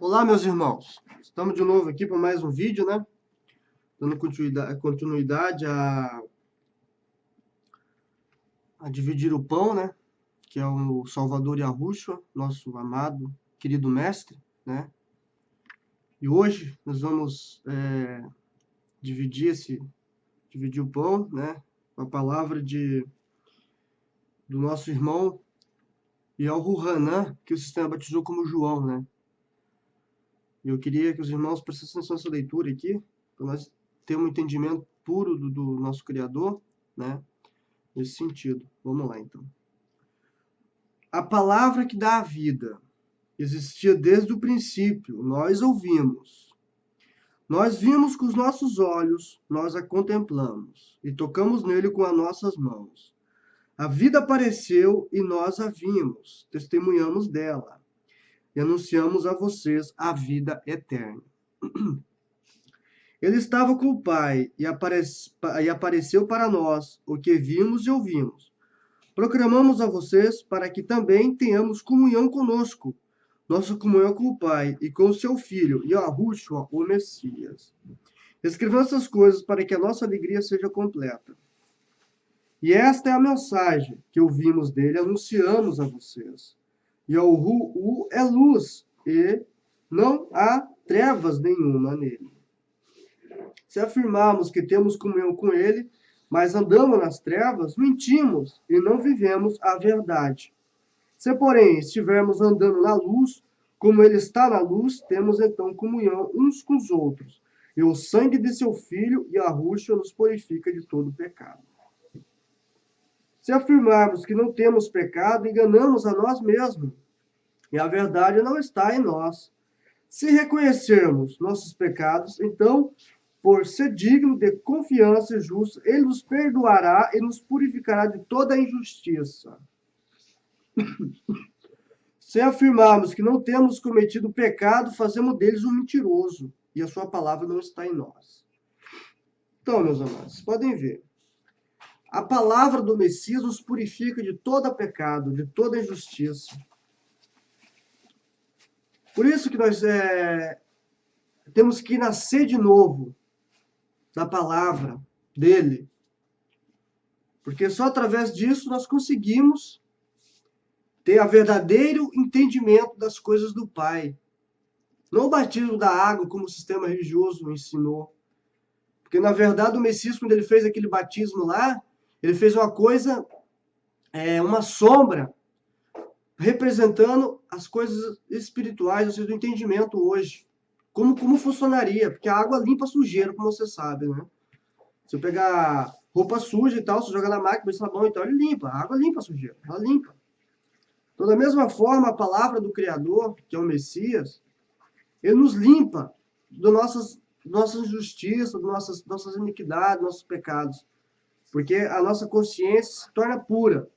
Olá, meus irmãos. Estamos de novo aqui para mais um vídeo, né? Dando continuidade a dividir o pão, né? Que é o Salvador Yahushua, nosso amado, querido mestre, né? E hoje nós vamos dividir o pão, né? Com a palavra do nosso irmão Yahu Hanan, que o sistema batizou como João, né? E eu queria que os irmãos prestassem atenção nessa leitura aqui, para nós termos um entendimento puro do nosso Criador, né? Nesse sentido. Vamos lá, então. A palavra que dá a vida existia desde o princípio, nós ouvimos. Nós vimos com os nossos olhos, nós a contemplamos e tocamos nele com as nossas mãos. A vida apareceu e nós a vimos, testemunhamos dela e anunciamos a vocês a vida eterna. Ele estava com o Pai e apareceu para nós o que vimos e ouvimos. Proclamamos a vocês para que também tenhamos comunhão conosco, nossa comunhão com o Pai e com o seu Filho, Yahushua, o Messias. Escrevemos essas coisas para que a nossa alegria seja completa. E esta é a mensagem que ouvimos dele, anunciamos a vocês. Yahu é luz e não há trevas nenhuma nele. Se afirmarmos que temos comunhão com ele, mas andamos nas trevas, mentimos e não vivemos a verdade. Se, porém, estivermos andando na luz, como ele está na luz, temos então comunhão uns com os outros. E o sangue de seu Filho, Yahushua, nos purifica de todo pecado. Se afirmarmos que não temos pecado, enganamos a nós mesmos, e a verdade não está em nós. Se reconhecermos nossos pecados, então, por ser digno de confiança e justo, ele nos perdoará e nos purificará de toda injustiça. Se afirmarmos que não temos cometido pecado, fazemos deles um mentiroso, e a sua palavra não está em nós. Então, meus amados, vocês podem ver. A palavra do Messias nos purifica de todo pecado, de toda injustiça. Por isso que nós temos que nascer de novo da palavra dele. Porque só através disso nós conseguimos ter a verdadeiro entendimento das coisas do Pai. Não o batismo da água, como o sistema religioso ensinou. Porque, na verdade, o Messias, quando ele fez aquele batismo lá, ele fez uma coisa, uma sombra, representando as coisas espirituais, ou seja, do entendimento hoje. Como funcionaria? Porque a água limpa a sujeira, como você sabe, né? Se eu pegar roupa suja e tal, se jogar na máquina, sabão e tal, ele limpa. A água limpa a sujeira, ela limpa. Então, da mesma forma, a palavra do Criador, que é o Messias, ele nos limpa das nossas injustiças, das nossas iniquidades, nossos pecados. Porque a nossa consciência se torna pura.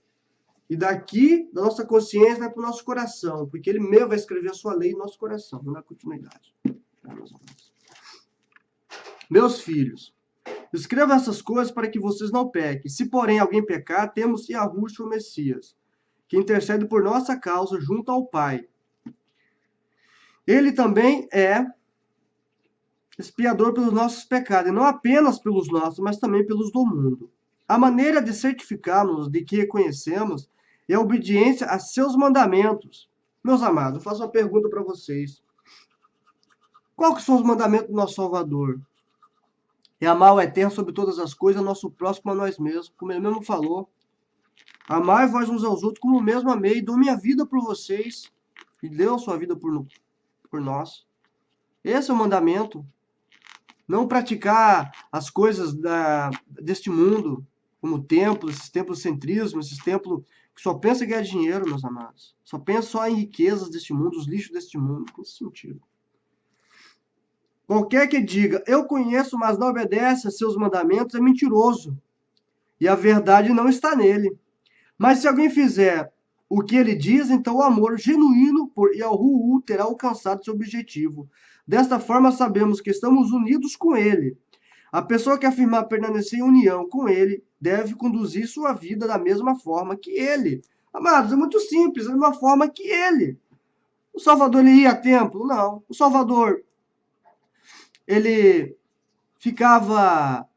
E daqui, da nossa consciência, vai para o nosso coração. Porque ele mesmo vai escrever a sua lei no nosso coração. Vamos dar continuidade. Meus filhos, escreva essas coisas para que vocês não pequem. Se, porém, alguém pecar, temos Yahushua, o Messias, que intercede por nossa causa junto ao Pai. Ele também é expiador pelos nossos pecados, e não apenas pelos nossos, mas também pelos do mundo. A maneira de certificarmos de que reconhecemos é a obediência a seus mandamentos. Meus amados, eu faço uma pergunta para vocês. Qual que são os mandamentos do nosso Salvador? É amar o Eterno sobre todas as coisas, nosso próximo a nós mesmos, como ele mesmo falou. Amai vós uns aos outros como eu mesmo amei, dou minha vida por vocês, e deu a sua vida por nós. Esse é o mandamento. Não praticar as coisas deste mundo, como templo, esses templocentrismos, esses templos que só pensam em ganhar dinheiro, meus amados. Só pensam só em riquezas deste mundo, os lixos deste mundo, nesse sentido. Qualquer que diga, eu conheço, mas não obedece a seus mandamentos, é mentiroso. E a verdade não está nele. Mas se alguém fizer o que ele diz, então o amor genuíno por Yahu terá alcançado seu objetivo. Desta forma, sabemos que estamos unidos com ele. A pessoa que afirmar permanecer em união com ele deve conduzir sua vida da mesma forma que ele. Amados, é muito simples, da mesma forma que ele. O Salvador, ele ia a templo? Não. O Salvador, ele ficava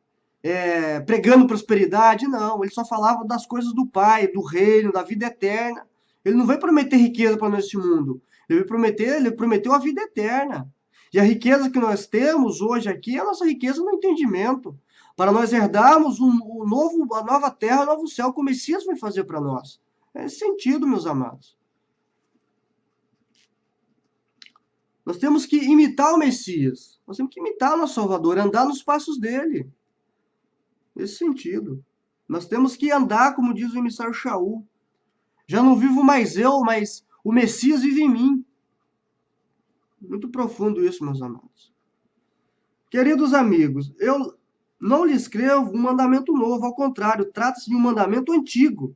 pregando prosperidade? Não. Ele só falava das coisas do Pai, do reino, da vida eterna. Ele não veio prometer riqueza para neste mundo. Ele prometeu a vida eterna. E a riqueza que nós temos hoje aqui é a nossa riqueza no entendimento. Para nós herdarmos a nova terra, o novo céu que o Messias vai fazer para nós. É esse sentido, meus amados. Nós temos que imitar o Messias. Nós temos que imitar o nosso Salvador, andar nos passos dele. Nesse sentido. Nós temos que andar, como diz o emissário Shaul. Já não vivo mais eu, mas o Messias vive em mim. Muito profundo isso, meus amados. Queridos amigos, eu não lhe escrevo um mandamento novo, ao contrário, trata-se de um mandamento antigo,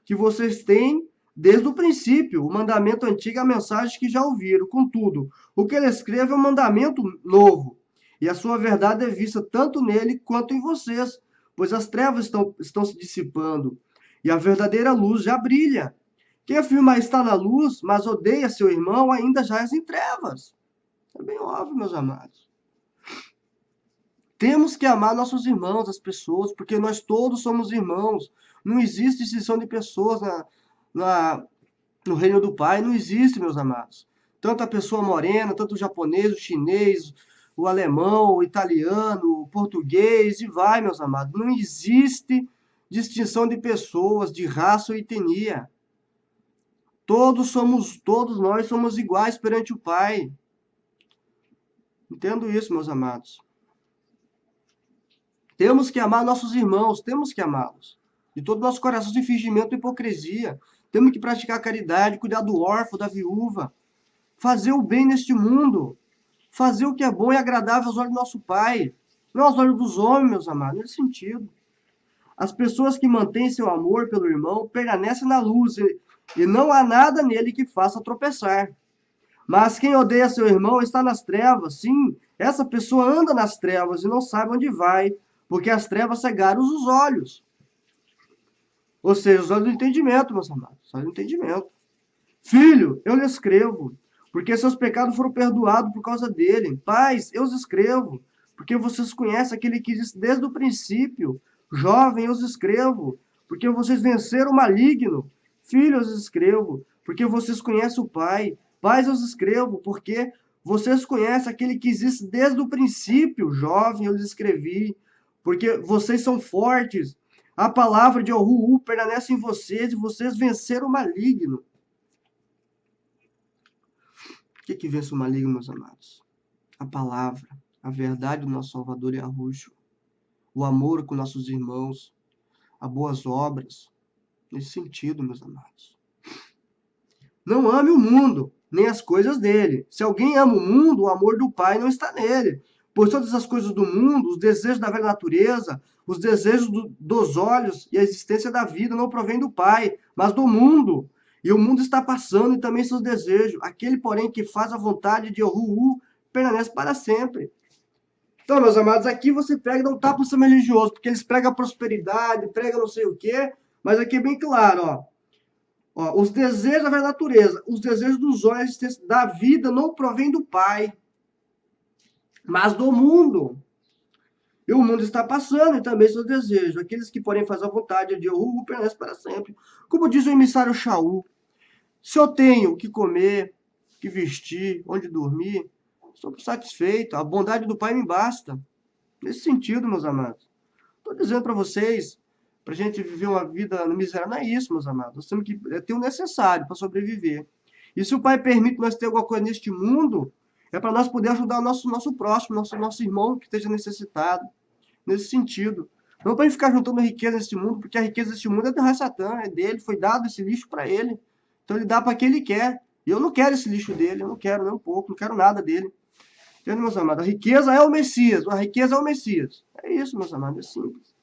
que vocês têm desde o princípio. O mandamento antigo é a mensagem que já ouviram. Contudo, o que ele escreve é um mandamento novo, e a sua verdade é vista tanto nele quanto em vocês, pois as trevas estão se dissipando, e a verdadeira luz já brilha. Quem afirma estar na luz, mas odeia seu irmão, ainda jaz em trevas. É bem óbvio, meus amados. Temos que amar nossos irmãos, as pessoas, porque nós todos somos irmãos. Não existe distinção de pessoas no reino do Pai, não existe, meus amados. Tanto a pessoa morena, tanto o japonês, o chinês, o alemão, o italiano, o português, e vai, meus amados. Não existe distinção de pessoas, de raça ou etnia. Todos nós somos iguais perante o Pai. Entendo isso, meus amados. Temos que amar nossos irmãos, temos que amá-los. De todo o nosso coração, sem fingimento e hipocrisia. Temos que praticar a caridade, cuidar do órfão, da viúva. Fazer o bem neste mundo. Fazer o que é bom e agradável aos olhos do nosso Pai. Não aos olhos dos homens, meus amados, nesse sentido. As pessoas que mantêm seu amor pelo irmão permanecem na luz, e não há nada nele que faça tropeçar. Mas quem odeia seu irmão está nas trevas. Sim, essa pessoa anda nas trevas e não sabe onde vai, porque as trevas cegaram os olhos. Ou seja, os olhos do entendimento, meus amados. Os olhos do entendimento. Filho, eu lhe escrevo, porque seus pecados foram perdoados por causa dele. Pais, eu os escrevo, porque vocês conhecem aquele que existe desde o princípio. Jovem, eu os escrevo, porque vocês venceram o maligno. Filho, eu os escrevo, porque vocês conhecem o Pai. Pais, eu os escrevo, porque vocês conhecem aquele que existe desde o princípio. Jovem, eu lhes escrevi, porque vocês são fortes. A palavra de Yahuwah permanece em vocês e vocês venceram o maligno. O que vence o maligno, meus amados? A palavra, a verdade do nosso Salvador Yahushua, o amor com nossos irmãos, as boas obras. Nesse sentido, meus amados. Não ame o mundo, nem as coisas dele. Se alguém ama o mundo, o amor do Pai não está nele. Pois todas as coisas do mundo, os desejos da velha natureza, os desejos dos olhos e a existência da vida não provém do Pai, mas do mundo. E o mundo está passando e também seus desejos. Aquele, porém, que faz a vontade de Yahuwah permanece para sempre. Então, meus amados, aqui você pega e dá um tapa no sistema religioso, porque eles pregam a prosperidade, pregam não sei o quê, mas aqui é bem claro, ó, os desejos da velha natureza, os desejos dos olhos da vida não provém do Pai, mas do mundo. E o mundo está passando e também seus desejos. Aqueles que, porém, fazem a vontade de Yahuwah permanecem para sempre. Como diz o emissário Shaul, se eu tenho o que comer, o que vestir, onde dormir, estou satisfeito. A bondade do Pai me basta. Nesse sentido, meus amados. Estou dizendo para vocês, para a gente viver uma vida na miséria, não é isso, meus amados. Nós temos que ter o necessário para sobreviver. E se o Pai permite nós ter alguma coisa neste mundo, é para nós poder ajudar o nosso próximo, nosso irmão que esteja necessitado. Nesse sentido. Não para ele ficar juntando riqueza neste mundo, porque a riqueza deste mundo é do rei Satã, é dele, foi dado esse lixo para ele. Então ele dá para quem ele quer. E eu não quero esse lixo dele, eu não quero nem um pouco, não quero nada dele. Entendeu, meus amados? A riqueza é o Messias, a riqueza é o Messias. É isso, meus amados, é simples.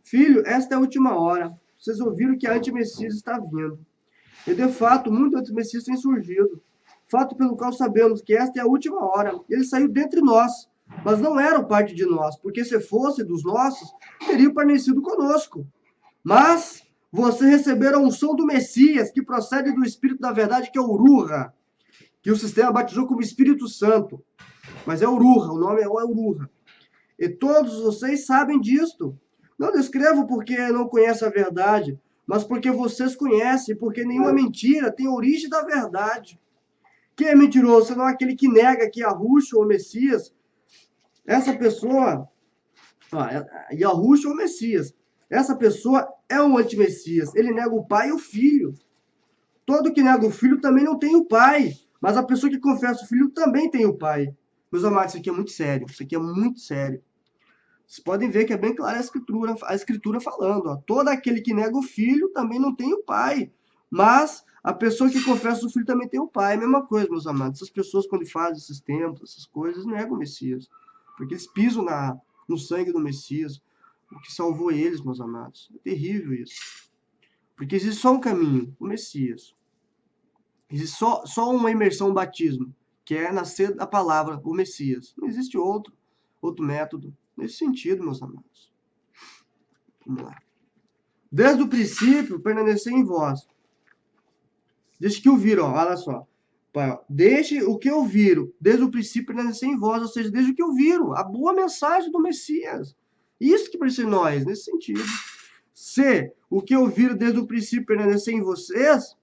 Filho, esta é a última hora. Vocês ouviram que a anti-Messias está vindo. E de fato, muitos anti-Messias têm surgido. Fato pelo qual sabemos que esta é a última hora. Ele saiu dentre nós, mas não eram parte de nós, porque se fosse dos nossos, teriam permanecido conosco. Mas Vocês receberam a unção do Messias, que procede do Espírito da Verdade, que é o Ruha, que o sistema batizou como Espírito Santo. Mas é o Ruha, o nome é o Ruha. E todos vocês sabem disto. Não descrevo porque não conhecem a verdade, mas porque vocês conhecem, porque nenhuma mentira tem origem da verdade. Quem é mentiroso, senão aquele que nega que Yahushua ou Messias, essa pessoa, Yahushua ou Messias, essa pessoa é um antimessias. Ele nega o pai e o filho. Todo que nega o filho também não tem o pai. Mas a pessoa que confessa o filho também tem o pai. Meus amados, isso aqui é muito sério. Isso aqui é muito sério. Vocês podem ver que é bem clara a escritura falando. Ó, todo aquele que nega o filho também não tem o pai. Mas a pessoa que confessa o filho também tem o pai. É a mesma coisa, meus amados. Essas pessoas, quando fazem esses templos, essas coisas, negam o Messias. Porque eles pisam no sangue do Messias, o que salvou eles, meus amados. É terrível isso. Porque existe só um caminho, o Messias. Existe só uma imersão, um batismo, que é nascer da palavra, o Messias. Não existe outro método nesse sentido, meus amados. Vamos lá. Desde o princípio, permanecer em vós. Desde que ouviram, ó, olha só. Desde o que ouviram, desde o princípio, permanecer em vós, ou seja, desde o que ouviram, a boa mensagem do Messias. Isso que precisa nós, nesse sentido. Se o que ouviram desde o princípio permanecer em vocês,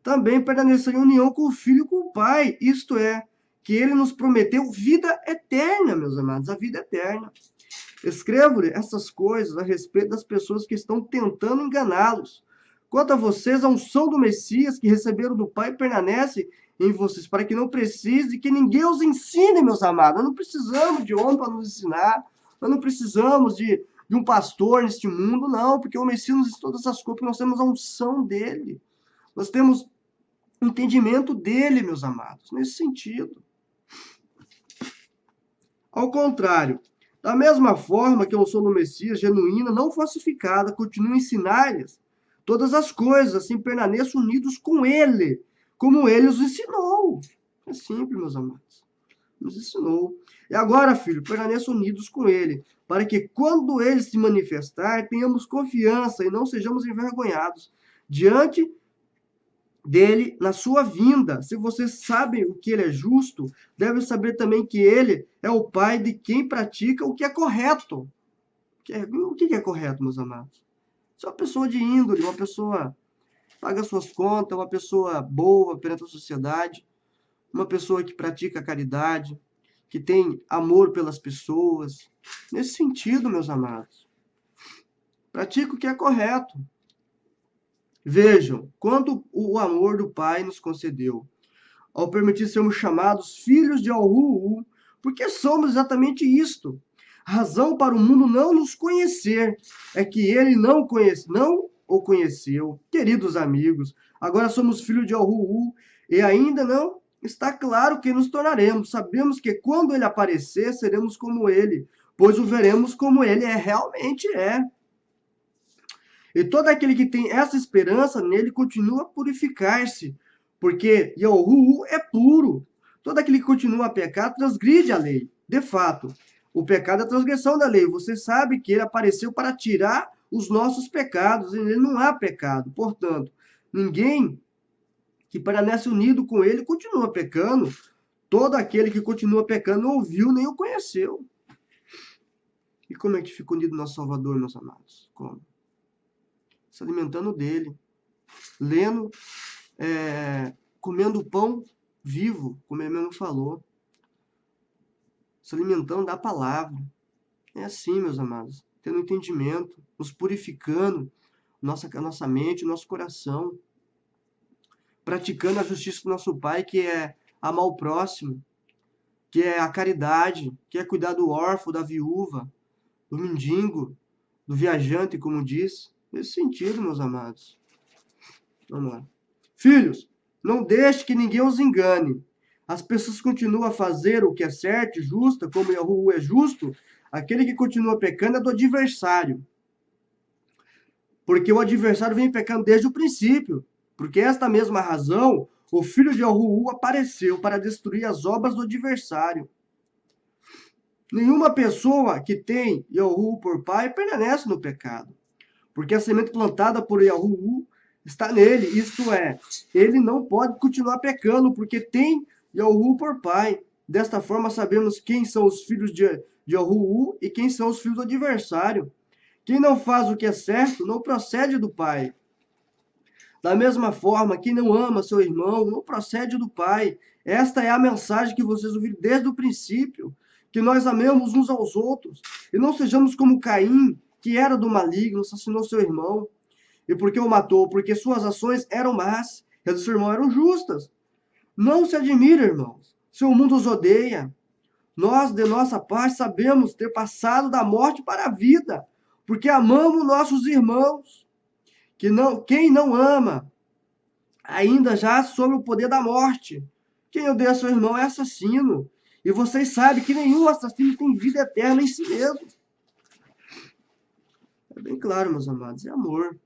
também permanecer em união com o Filho e com o Pai. Isto é, que ele nos prometeu vida eterna, meus amados, a vida eterna. Escrevo-lhe essas coisas a respeito das pessoas que estão tentando enganá-los. Quanto a vocês, a unção do Messias que receberam do Pai permanece em vocês, para que não precise que ninguém os ensine, meus amados. Nós não precisamos de homem para nos ensinar, nós não precisamos de um pastor neste mundo, não, porque o Messias nos diz todas essas coisas, porque nós temos a unção dele. Nós temos o entendimento dele, meus amados, nesse sentido. Ao contrário, da mesma forma que a unção do Messias, genuína, não falsificada, continua a ensinar-lhes todas as coisas, assim permaneçam unidos com ele, como ele os ensinou. É simples, meus amados. Nos ensinou. E agora, filho, permaneçam unidos com ele, para que quando ele se manifestar, tenhamos confiança e não sejamos envergonhados diante dele na sua vinda. Se vocês sabem o que ele é justo, devem saber também que ele é o pai de quem pratica o que é correto. O que é correto, meus amados? Se é uma pessoa de índole, uma pessoa que paga suas contas, uma pessoa boa perante a sociedade, uma pessoa que pratica a caridade, que tem amor pelas pessoas. Nesse sentido, meus amados, pratica o que é correto. Vejam quanto o amor do Pai nos concedeu, ao permitir sermos chamados filhos de Yahuwah, porque somos exatamente isto. A razão para o mundo não nos conhecer é que ele não o conheceu. Queridos amigos, agora somos filhos de Yahuwah e ainda não está claro que nos tornaremos. Sabemos que quando ele aparecer, seremos como ele, pois o veremos como ele realmente é. E todo aquele que tem essa esperança nele continua a purificar-se, porque Yahuwah é puro. Todo aquele que continua a pecar transgride a lei. De fato, o pecado é a transgressão da lei. Você sabe que ele apareceu para tirar os nossos pecados, e nele não há pecado. Portanto, ninguém que permanece unido com ele continua pecando. Todo aquele que continua pecando não ouviu nem o conheceu. E como é que fica unido nosso Salvador, meus amados? Como? Se alimentando dele, lendo, comendo pão vivo, como ele mesmo falou, se alimentando da palavra. É assim, meus amados, tendo entendimento, nos purificando, a nossa mente, o nosso coração, praticando a justiça do nosso Pai, que é amar o próximo, que é a caridade, que é cuidar do órfão, da viúva, do mendigo, do viajante, como diz. Nesse sentido, meus amados. Vamos lá. Filhos, não deixe que ninguém os engane. As pessoas continuam a fazer o que é certo e justo, como Yahuwah é justo. Aquele que continua pecando é do adversário. Porque o adversário vem pecando desde o princípio. Porque esta mesma razão, o Filho de Yahuwah apareceu para destruir as obras do adversário. Nenhuma pessoa que tem Yahuwah por pai permanece no pecado. porque a semente plantada por Yahuwah está nele, isto é, ele não pode continuar pecando, porque tem Yahuwah por pai. Desta forma, sabemos quem são os filhos de Yahuwah e quem são os filhos do adversário. Quem não faz o que é certo não procede do pai. Da mesma forma, quem não ama seu irmão não procede do pai. Esta é a mensagem que vocês ouviram desde o princípio, que nós amemos uns aos outros, e não sejamos como Caim, que era do maligno, assassinou seu irmão. E por que o matou? Porque suas ações eram más, e as do seu irmão eram justas. Não se admire, irmãos, se o mundo os odeia. Nós, de nossa parte, sabemos ter passado da morte para a vida, porque amamos nossos irmãos. Quem não ama, ainda já sob o poder da morte. Quem odeia seu irmão é assassino. E vocês sabem que nenhum assassino tem vida eterna em si mesmo. É bem claro, meus amados, é amor.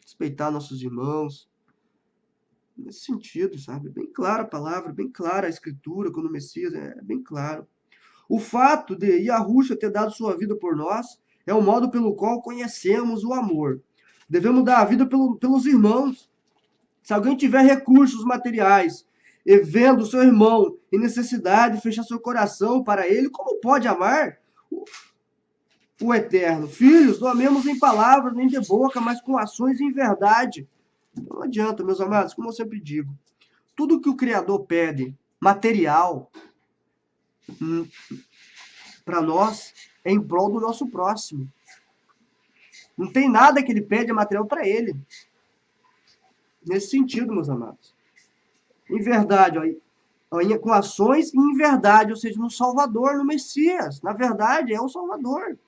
Respeitar nossos irmãos. Nesse sentido, sabe? Bem clara a palavra, bem clara a escritura, quando o Messias é bem claro. O fato de Yahushua ter dado sua vida por nós é o modo pelo qual conhecemos o amor. Devemos dar a vida pelos irmãos. Se alguém tiver recursos materiais e vendo seu irmão em necessidade, fechar seu coração para ele, como pode amar o Eterno? Filhos, não amemos em palavras nem de boca, mas com ações em verdade. Não adianta, meus amados, como eu sempre digo, tudo que o Criador pede, material, para nós, é em prol do nosso próximo. Não tem nada que ele pede material para ele. Nesse sentido, meus amados. Em verdade, ó, com ações e em verdade, ou seja, no Salvador, no Messias. Na verdade, é o Salvador.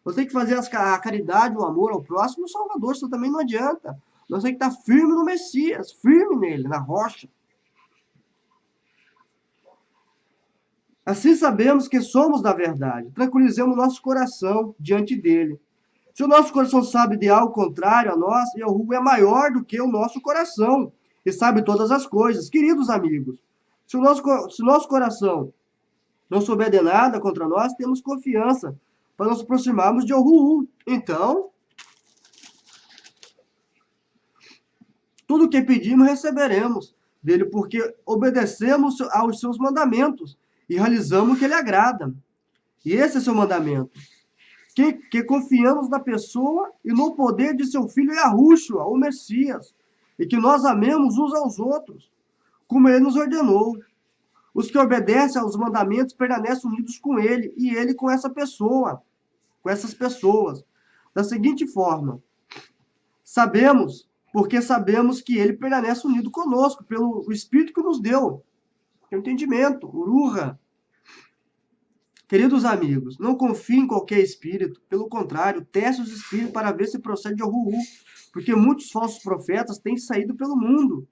Você tem que fazer a caridade, o amor ao próximo no Salvador, isso também não adianta. Nós temos que estar firme no Messias, firme nele, na rocha. Assim sabemos que somos da verdade. Tranquilizemos nosso coração diante dele. Se o nosso coração sabe de algo contrário a nós, Yahuwah é maior do que o nosso coração e sabe todas as coisas. Queridos amigos, se o nosso coração não souber de nada contra nós, temos confiança para nos aproximarmos de Yahuwah. Então, tudo o que pedimos receberemos dele, porque obedecemos aos seus mandamentos e realizamos o que ele agrada. E esse é seu mandamento. Que confiamos na pessoa e no poder de seu filho Yahushua, o Messias, e que nós amemos uns aos outros, como ele nos ordenou. Os que obedecem aos mandamentos permanecem unidos com ele, e ele com essa pessoa, com essas pessoas. Da seguinte forma, porque sabemos que ele permanece unido conosco, pelo Espírito que nos deu. O entendimento, Uruha. Queridos amigos, não confie em qualquer espírito, pelo contrário, teste os espíritos para ver se procede de Yahuwah, porque muitos falsos profetas têm saído pelo mundo.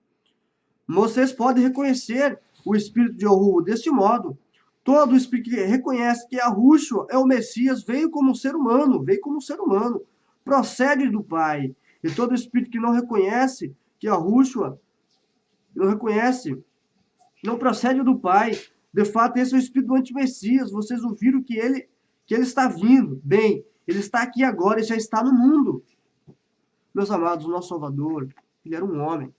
Vocês podem reconhecer o espírito de Yahuwah deste modo. Todo espírito que reconhece que Yahushua é o Messias veio como ser humano, procede do Pai. E todo espírito que não reconhece que Yahushua não procede do Pai. De fato, esse é o espírito do anti-Messias. Vocês ouviram que ele está vindo. Bem, ele está aqui agora e já está no mundo. Meus amados, o nosso Salvador, ele era um homem.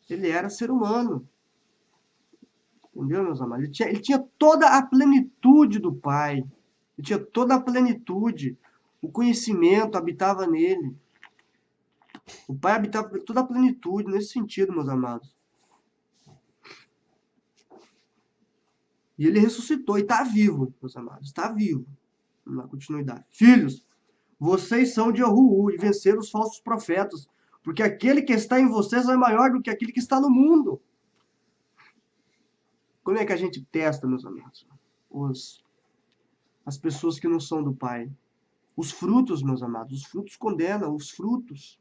Ele era ser humano. Entendeu, meus amados? Ele tinha toda a plenitude do Pai. Ele tinha toda a plenitude. O conhecimento habitava nele. O Pai habitava toda a plenitude nesse sentido, meus amados. E ele ressuscitou e está vivo, meus amados. Está vivo. Vamos lá, continuidade. Filhos, vocês são de Yahuwah e venceram os falsos profetas, porque aquele que está em vocês é maior do que aquele que está no mundo. Como é que a gente testa, meus amados? As pessoas que não são do Pai. Os frutos, meus amados. Os frutos condenam, os frutos.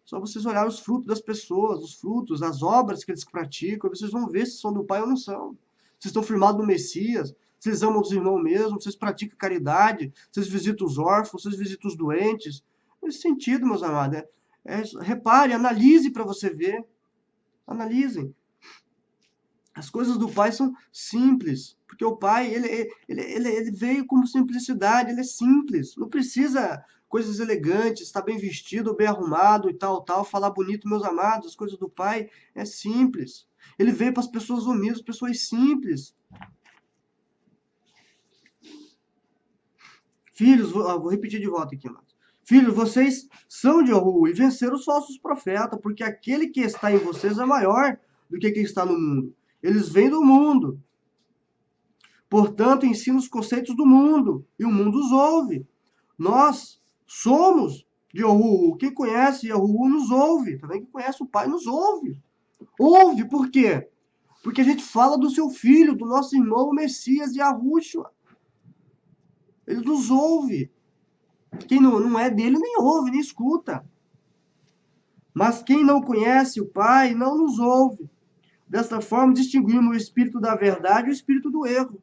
Só vocês olharem os frutos das pessoas, os frutos, as obras que eles praticam, vocês vão ver se são do Pai ou não são. Vocês estão firmados no Messias, vocês amam os irmãos mesmo, vocês praticam caridade, vocês visitam os órfãos, vocês visitam os doentes. Nesse sentido, meus amados, repare, analise para você ver. Analisem. As coisas do Pai são simples, porque o Pai, ele veio como simplicidade, ele é simples, não precisa coisas elegantes, estar bem vestido, bem arrumado e tal, tal, falar bonito, meus amados, as coisas do Pai é simples. Ele veio para as pessoas humildes, pessoas simples. Filhos, vou repetir de volta aqui, amados. Filhos, vocês são de Yahu e venceram os falsos profetas, porque aquele que está em vocês é maior do que quem está no mundo. Eles vêm do mundo. Portanto, ensinam os conceitos do mundo, e o mundo os ouve. Nós somos de Yahu. Quem conhece Yahu nos ouve. Também quem conhece o Pai nos ouve. Ouve, por quê? Porque a gente fala do seu filho, do nosso irmão Messias Yahushua. Ele nos ouve. Quem não é dele nem ouve, nem escuta. Mas quem não conhece o Pai não nos ouve. Desta forma, distinguimos o espírito da verdade e o espírito do erro.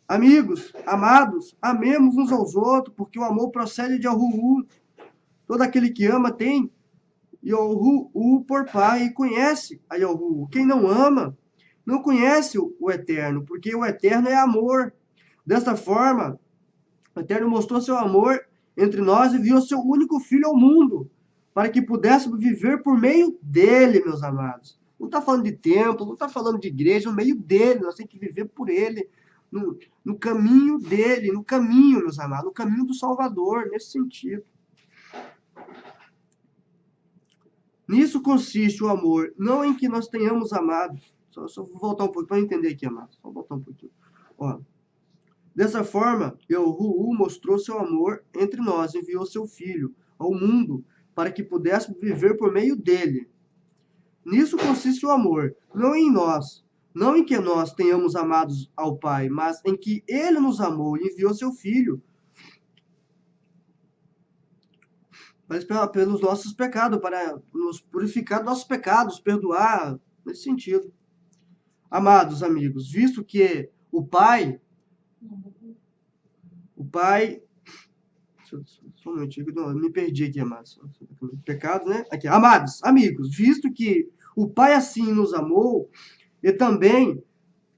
Amigos, amados, amemos uns aos outros, porque o amor procede de Yahu. Todo aquele que ama tem Yahu por Pai e conhece a Yahu. Quem não ama, não conhece o Eterno, porque o Eterno é amor. Desta forma, o Eterno mostrou seu amor entre nós e enviou seu único Filho ao mundo, para que pudéssemos viver por meio dele, meus amados. Não está falando de templo, não está falando de igreja, no meio dele, nós temos que viver por ele, no caminho dele, no caminho, meus amados, no caminho do Salvador, nesse sentido. Nisso consiste o amor, não em que nós tenhamos amado. Só vou voltar um pouco para entender aqui, amados. Só voltar um pouquinho. Ó. Dessa forma, Yahu mostrou seu amor entre nós, enviou seu Filho ao mundo para que pudéssemos viver por meio dele. Nisso consiste o amor, não em nós, não em que nós tenhamos amados ao Pai, mas em que ele nos amou e enviou seu Filho pelos nossos pecados, para nos purificar dos nossos pecados, perdoar, nesse sentido. Amados amigos, visto que o Pai, só um momentinho, eu me perdi aqui, amados. Pecado, né? Aqui, amados, amigos, visto que o Pai assim nos amou, e também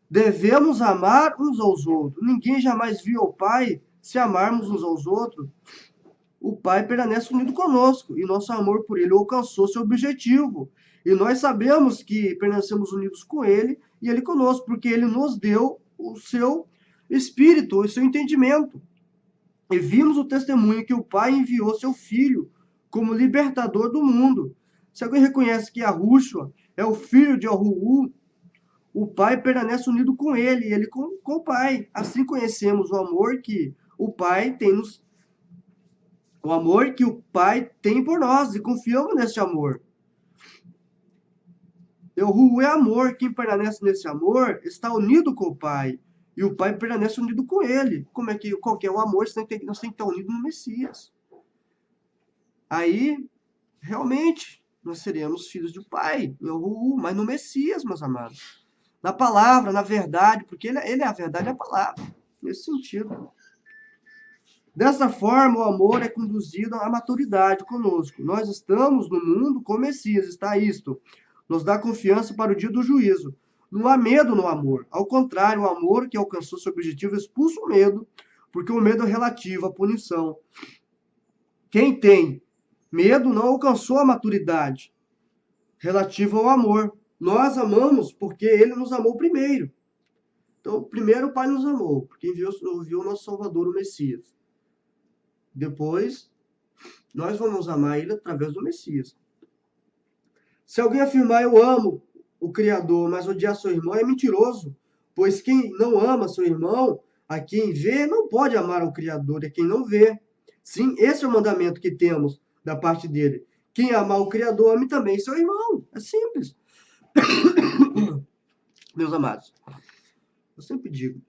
devemos amar uns aos outros. Ninguém jamais viu o Pai se amarmos uns aos outros. O Pai permanece unido conosco, e nosso amor por Ele alcançou seu objetivo. E nós sabemos que permanecemos unidos com Ele, e Ele conosco, porque Ele nos deu o seu Espírito, o seu entendimento. E vimos o testemunho que o Pai enviou seu Filho como libertador do mundo. Se alguém reconhece que Yahushua é o Filho de Yahu, o Pai permanece unido com ele, e ele com o Pai. Assim conhecemos o amor que o Pai tem o amor que o Pai tem por nós, e confiamos nesse amor. Yahu é amor. Quem permanece nesse amor está unido com o Pai. E o Pai permanece unido com ele. Como é que qualquer o amor, nós temos que estar unidos no Messias. Aí, realmente, nós seremos filhos do Pai, mas no Messias, meus amados. Na palavra, na verdade, porque ele é a verdade e a palavra. Nesse sentido. Dessa forma, o amor é conduzido à maturidade conosco. Nós estamos no mundo com o Messias, está isto. Nos dá confiança para o dia do juízo. Não há medo no amor. Ao contrário, o amor que alcançou seu objetivo expulsa o medo, porque o medo é relativo à punição. Quem tem medo não alcançou a maturidade relativa ao amor. Nós amamos porque ele nos amou primeiro. Então, primeiro o Pai nos amou, porque enviou o nosso Salvador, o Messias. Depois, nós vamos amar ele através do Messias. Se alguém afirmar eu amo o Criador, mas odiar seu irmão, é mentiroso. Pois quem não ama seu irmão, a quem vê, não pode amar ao Criador, é quem não vê. Sim, esse é o mandamento que temos da parte dele. Quem amar o Criador, ame também seu irmão. É simples. Meus amados, eu sempre digo,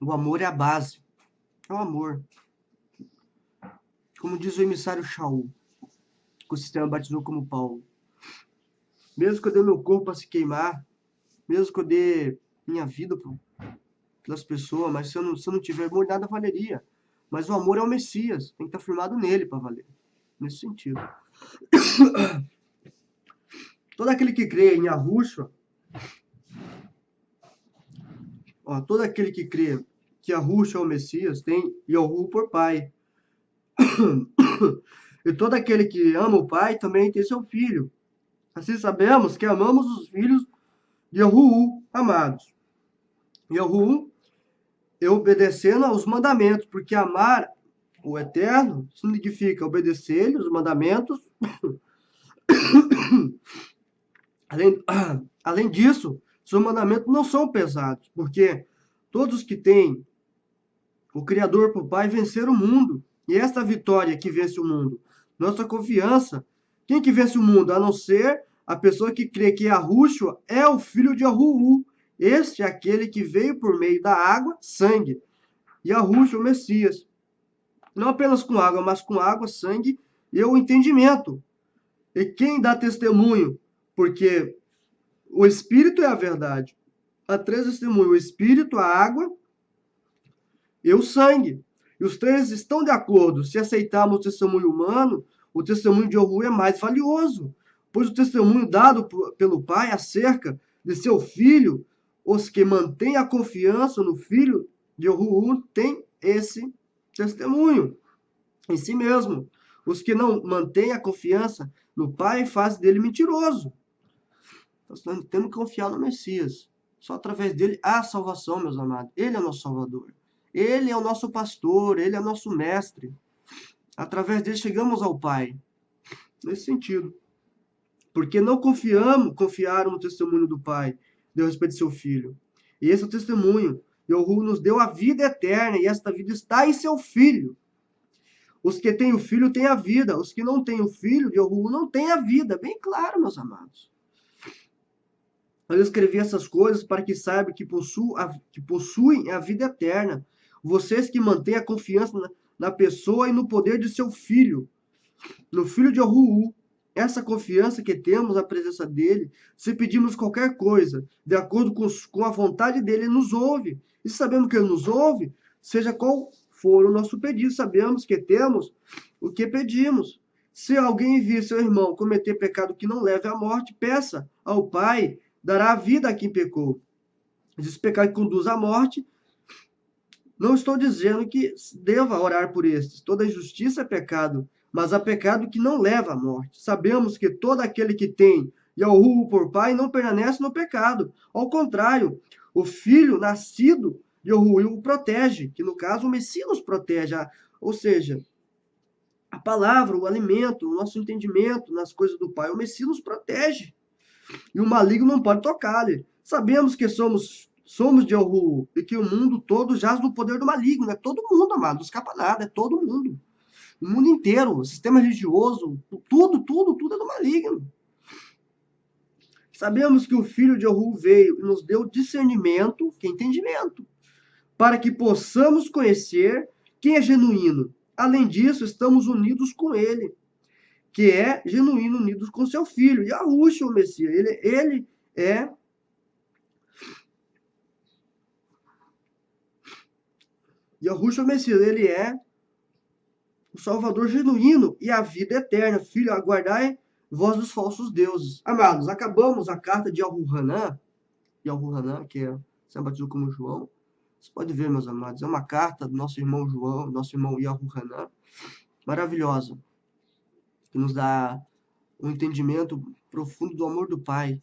o amor é a base. É o amor. Como diz o emissário Shaul, que o sistema batizou como Paulo. Mesmo que eu dê meu corpo para se queimar, mesmo que eu dê minha vida pelas pessoas, mas se eu não tiver amor, nada valeria. Mas o amor é o Messias, tem que estar firmado nele para valer. Nesse sentido. Todo aquele que crê em Yahushua, ó, todo aquele que crê que Yahushua é o Messias, tem Yahu por pai. E todo aquele que ama o pai também tem seu filho. Assim sabemos que amamos os filhos de Yahu, amados. Yahu é obedecendo aos mandamentos, porque amar o Eterno significa obedecer-lhe os mandamentos. Além disso, seus mandamentos não são pesados, porque todos que têm o Criador por Pai venceram o mundo. E esta vitória que vence o mundo, nossa confiança, quem que vence o mundo? A não ser a pessoa que crê que Yahushua é o filho de Yahu. Este é aquele que veio por meio da água, sangue. Yahushua, o Messias. Não apenas com água, mas com água, sangue e o entendimento. E quem dá testemunho? Porque o Espírito é a verdade. Há três testemunhos: o Espírito, a água e o sangue. E os três estão de acordo. Se aceitarmos o testemunho humano, o testemunho de Yahu é mais valioso, pois o testemunho dado pelo Pai acerca de seu filho, os que mantêm a confiança no filho de Yahu têm esse testemunho em si mesmo. Os que não mantêm a confiança no Pai fazem dele mentiroso. Então, nós temos que confiar no Messias. Só através dele há salvação, meus amados. Ele é o nosso Salvador. Ele é o nosso pastor, ele é o nosso mestre. Através dele chegamos ao Pai. Nesse sentido. Porque não confiaram no testemunho do Pai, a respeito de seu Filho. E esse é o testemunho. Yahu nos deu a vida eterna, e esta vida está em seu Filho. Os que têm o Filho têm a vida. Os que não têm o Filho de Yahu não têm a vida. Bem claro, meus amados. Eu escrevi essas coisas para que saibam que possuem a vida eterna. Vocês que mantêm a confiança na pessoa e no poder de seu Filho, no Filho de Yahu. Essa confiança que temos na presença dele, se pedimos qualquer coisa, de acordo com a vontade dele, ele nos ouve. E sabemos que ele nos ouve, seja qual for o nosso pedido, sabemos que temos o que pedimos. Se alguém vir seu irmão cometer pecado que não leve à morte, peça ao Pai, dará a vida a quem pecou. Diz pecado que conduz à morte. Não estou dizendo que deva orar por estes. Toda injustiça é pecado, mas há pecado que não leva à morte. Sabemos que todo aquele que tem Yahu por pai não permanece no pecado. Ao contrário, o filho nascido de Yahu o protege, que no caso o Messias nos protege. Ou seja, a palavra, o alimento, o nosso entendimento nas coisas do Pai, o Messias nos protege. E o maligno não pode tocar-lhe. Sabemos que somos de Yahu e que o mundo todo jaz no poder do maligno. Não é todo mundo, amado, não escapa nada, é todo mundo. O mundo inteiro, o sistema religioso, tudo é do maligno. Sabemos que o Filho de Yahu veio e nos deu discernimento, que é entendimento, para que possamos conhecer quem é genuíno. Além disso, estamos unidos com ele, que é genuíno, unidos com seu Filho. Yahushua, o Messias, ele é Yahushua, o Messias, ele é o Salvador genuíno e a vida eterna. Filho, aguardai vós dos falsos deuses. Amados, acabamos a carta de Yahu-Hanan, que é se batizou como João. Você pode ver, meus amados, é uma carta do nosso irmão João, nosso irmão Yahu-Hanan, maravilhosa, que nos dá um entendimento profundo do amor do Pai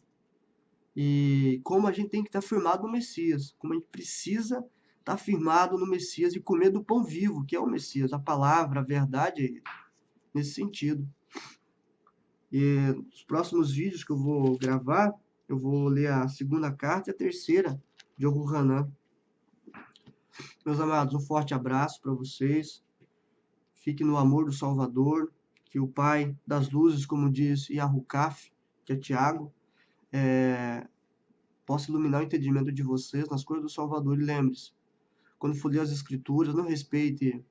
e como a gente tem que estar firmado no Messias, como a gente precisa estar firmado no Messias e comer do pão vivo, que é o Messias, a palavra, a verdade, é ele, nesse sentido. E nos próximos vídeos que eu vou gravar, eu vou ler a segunda carta e a terceira de Yahu-Hanan. Meus amados, um forte abraço para vocês. Fique no amor do Salvador, que o Pai das luzes, como diz Yahu-Kaf, que é Tiago, possa iluminar o entendimento de vocês nas coisas do Salvador. E lembre-se, quando for ler as Escrituras, não respeite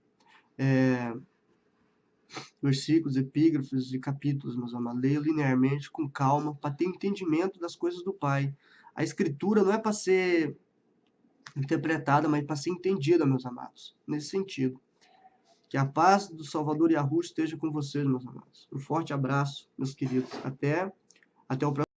versículos, epígrafes e capítulos, meus amados. Leia linearmente, com calma, para ter entendimento das coisas do Pai. A Escritura não é para ser interpretada, mas para ser entendida, meus amados. Nesse sentido. Que a paz do Salvador Yahu esteja com vocês, meus amados. Um forte abraço, meus queridos. Até o próximo.